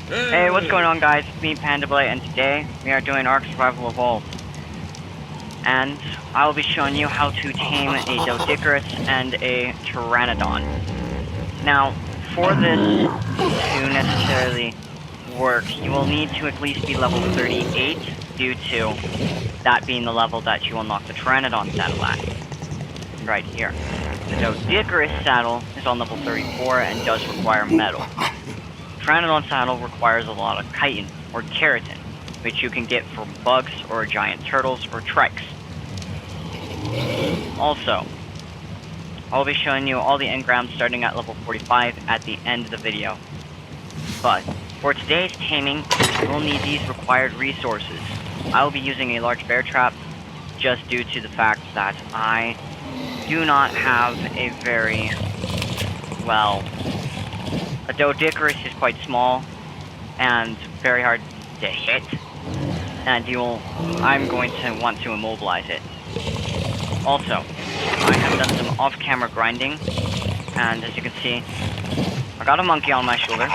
Hey, what's going on, guys? It's me, PandaBlade, and today we are doing Ark Survival Evolved. And I will be showing you how to tame a doedicorus and a pteranodon. Now, for this to necessarily work, you will need to at least be level 38 due to that being the level that you unlock the pteranodon saddle at. Right here. The doedicorus saddle is on level 34 and does require metal. Pteranodon saddle requires a lot of chitin, or keratin, which you can get from bugs, or giant turtles, or trikes. Also, I'll be showing you all the engrams starting at level 45 at the end of the video. But, for today's taming, you will need these required resources. I will be using a large bear trap, just due to the fact that I do not have a very, well... A doedicorus is quite small and very hard to hit, and I'm going to want to immobilize it. Also, I have done some off-camera grinding, and as you can see, I got a monkey on my shoulder.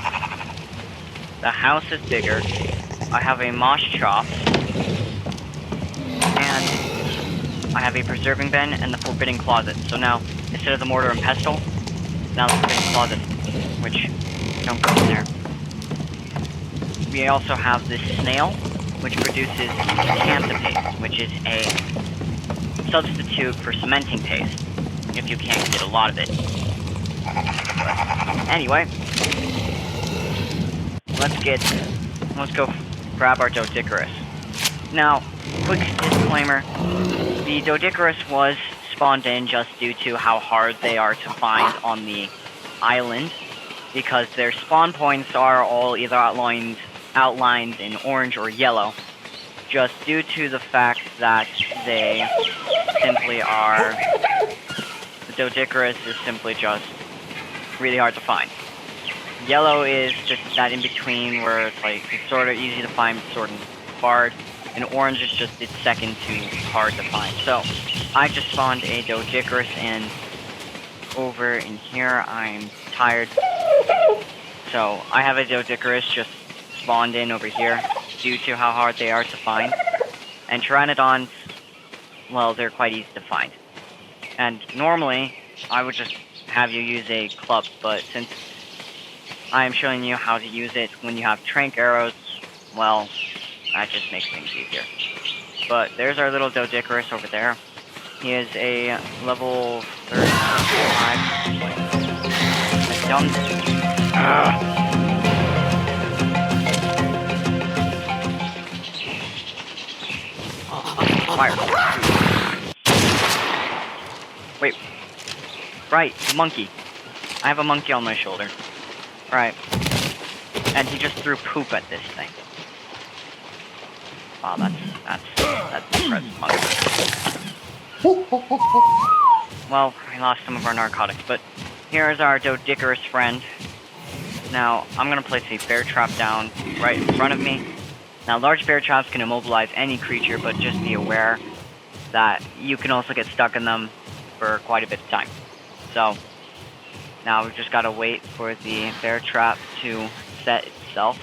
The house is bigger. I have a mosh chop, and I have a preserving bin and the forbidden closet. So now, instead of the mortar and pestle, now the forbidden closet, which don't go in there. We also have this snail, which produces camphor paste, which is a substitute for cementing paste, if you can't get a lot of it. But anyway, let's go grab our doedicorus. Now, quick disclaimer, the doedicorus was spawned in just due to how hard they are to find on the island, because their spawn points are all either outlined in orange or yellow, just due to the fact that they simply are... The doedicorus is simply just really hard to find. Yellow is just that in-between where it's like, it's sort of easy to find, but sort of hard, and orange is just, it's second to hard to find. So, I just spawned a doedicorus in over in here. I'm tired. So, I have a doedicorus just spawned in over here due to how hard they are to find. And pteranodons, well, they're quite easy to find. And normally, I would just have you use a club, but since I am showing you how to use it when you have trank arrows, well, that just makes things easier. But there's our little doedicorus over there. He is a level 35. Fire. Wait. Right, the monkey. I have a monkey on my shoulder. Right. And he just threw poop at this thing. Wow, that's impressive monkey. Well, we lost some of our narcotics, but here is our doedicorus friend. Now, I'm going to place a bear trap down right in front of me. Now, large bear traps can immobilize any creature, but just be aware that you can also get stuck in them for quite a bit of time. So, now we've just got to wait for the bear trap to set itself.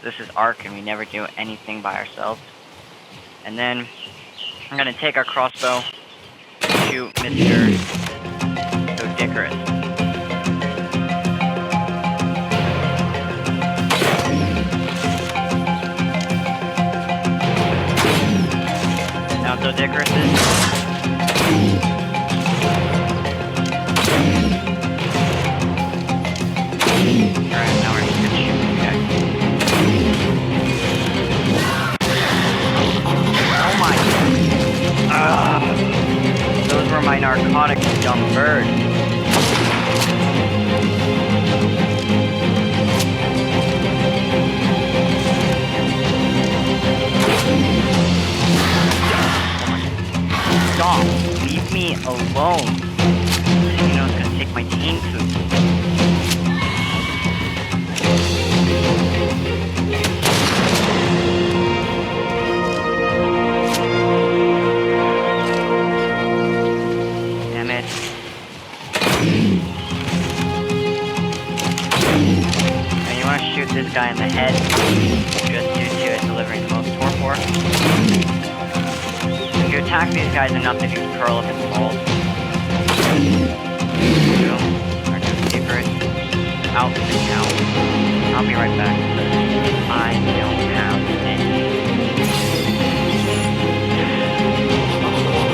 This is Ark, and we never do anything by ourselves. And then, I'm going to take our crossbow and shoot Mr. doedicorus. Now doedicorus is... Alright, now we're just gonna shoot this guy. Oh my... Those were my narcotics, dumb bird. Stop! Leave me alone! You know it's gonna take my tame food. Damn it. shoot this guy in the head, just due to it delivering the most torpor. If you attack these guys enough, they can curl up and fall. Boom. Our doedicorus out for now. I'll be right back because I don't have any.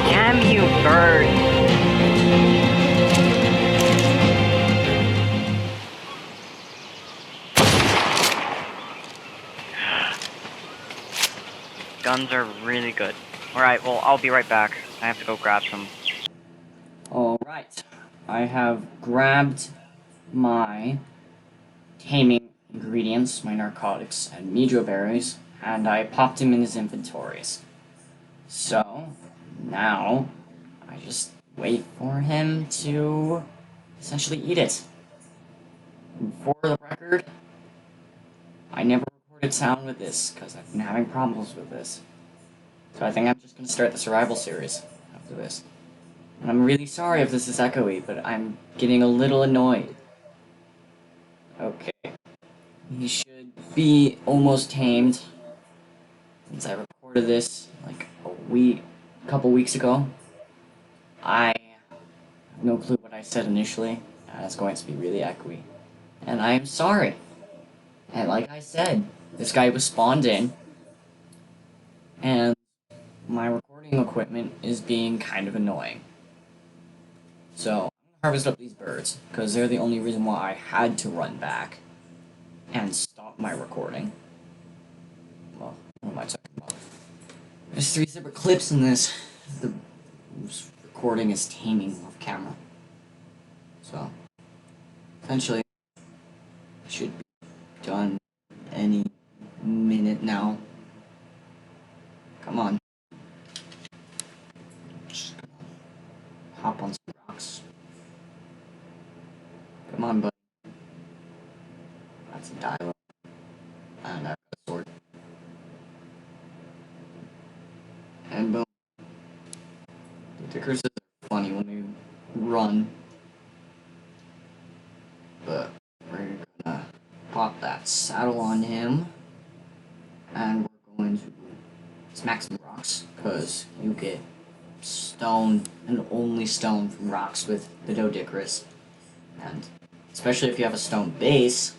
Damn you, bird! Guns are really good. Alright, well, I'll be right back. I have to go grab some. Alright, I have grabbed my taming ingredients, my narcotics, and mejo berries, and I popped them in his inventories. So, now, I just wait for him to essentially eat it. For the record, I never recorded sound with this, because I've been having problems with this. So I think I'm just going to start the survival series after this. And I'm really sorry if this is echoey, but I'm getting a little annoyed. Okay. He should be almost tamed. Since I recorded this like a couple weeks ago. I have no clue what I said initially, and it's going to be really echoey. And I am sorry. And like I said, this guy was spawned in, and my recording equipment is being kind of annoying. So, I'm going to harvest up these birds, because they're the only reason why I had to run back and stop my recording. Well, what am I talking about? There's 3 separate clips in this. The recording is taming off camera. So, essentially, it should be done any minute now. Come on. Just gonna hop on some rocks. Come on, buddy. That's a dialogue. And I've got a sword. And boom. The doedicorus are funny when they run. But we're gonna pop that saddle on him. And we're going to smack some rocks. Because you get stone and only stone from rocks with the doedicorus. And especially if you have a stone base,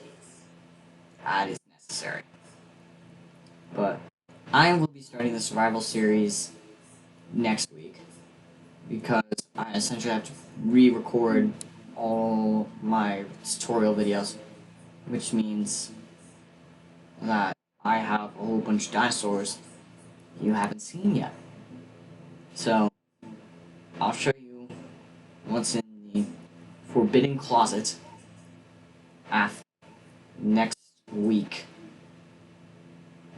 that is necessary. But I will be starting the survival series next week because I essentially have to re-record all my tutorial videos, which means that I have a whole bunch of dinosaurs you haven't seen yet. So I'll show you what's in the forbidden closet after next week.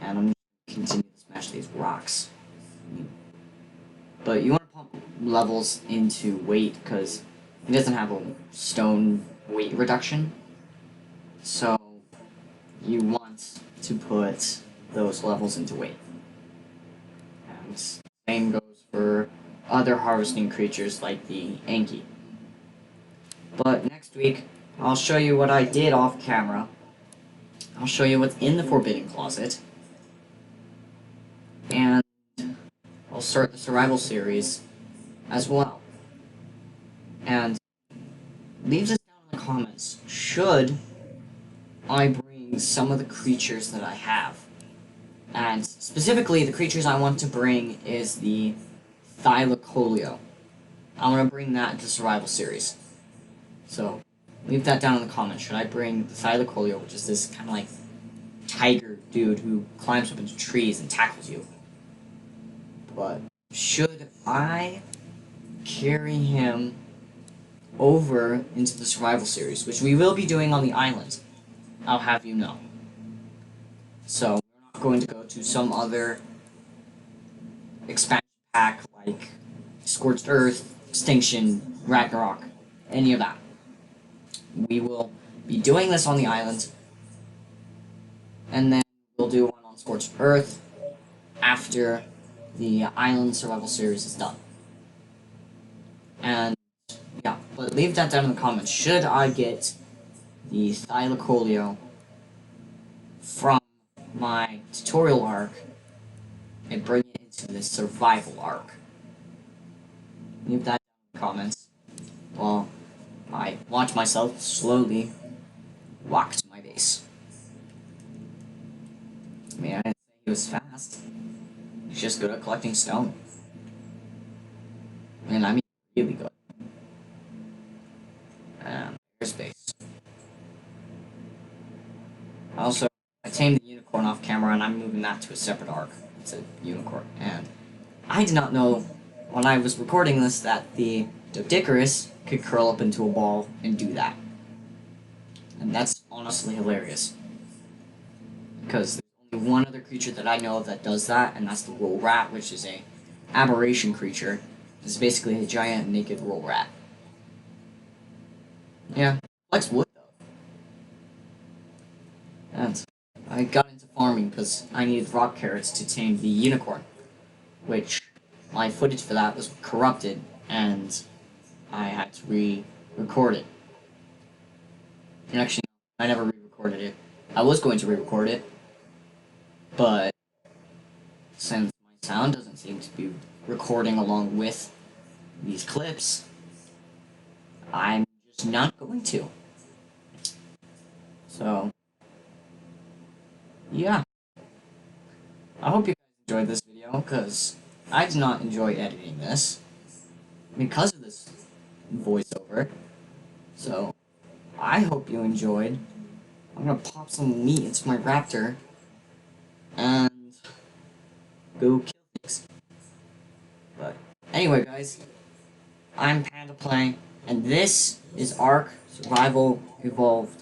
And I'm going to continue to smash these rocks. But you want to pump levels into weight because it doesn't have a stone weight reduction. So you want to put those levels into weight. And same goes for other harvesting creatures like the Anki. But next week, I'll show you what I did off camera. I'll show you what's in the forbidden closet. And I'll start the survival series as well. And leave this down in the comments. Should I bring some of the creatures that I have? And specifically, the creatures I want to bring is the thylacoleo. I want to bring that into the survival series. So, leave that down in the comments. Should I bring the thylacoleo, which is this kind of like tiger dude who climbs up into trees and tackles you? But should I carry him over into the survival series, which we will be doing on the island? I'll have you know. So, we're not going to go to some other expansion pack like Scorched Earth, Extinction, Ragnarok, any of that. We will be doing this on the island, and then we'll do one on Scorched Earth after the island survival series is done. And yeah, but leave that down in the comments. Should I get the thylacoleo from my tutorial arc and bring it into the survival arc. Leave that in the comments while I watch myself slowly walk to my base. I mean, I didn't say he was fast. He's just good at collecting stone. And I mean, really good. There's base. Also, I tamed the unicorn off camera and I'm moving that to a separate arc. It's a unicorn. And I did not know when I was recording this that the doedicorus could curl up into a ball and do that. And that's honestly hilarious. Because there's only one other creature that I know of that does that, and that's the roll rat, which is a aberration creature. It's basically a giant naked roll rat. Yeah, likes wood though. And I got into farming because I needed rock carrots to tame the unicorn, which my footage for that was corrupted, and I had to re-record it. And actually, I never re-recorded it. I was going to re-record it, but since my sound doesn't seem to be recording along with these clips, I'm just not going to. So, yeah. I hope you guys enjoyed this video, because I did not enjoy editing this because of this voiceover. So, I hope you enjoyed. I'm gonna pop some meat into my raptor and go kill things. But anyway, guys, I'm Panda Play, and this is Ark Survival Evolved.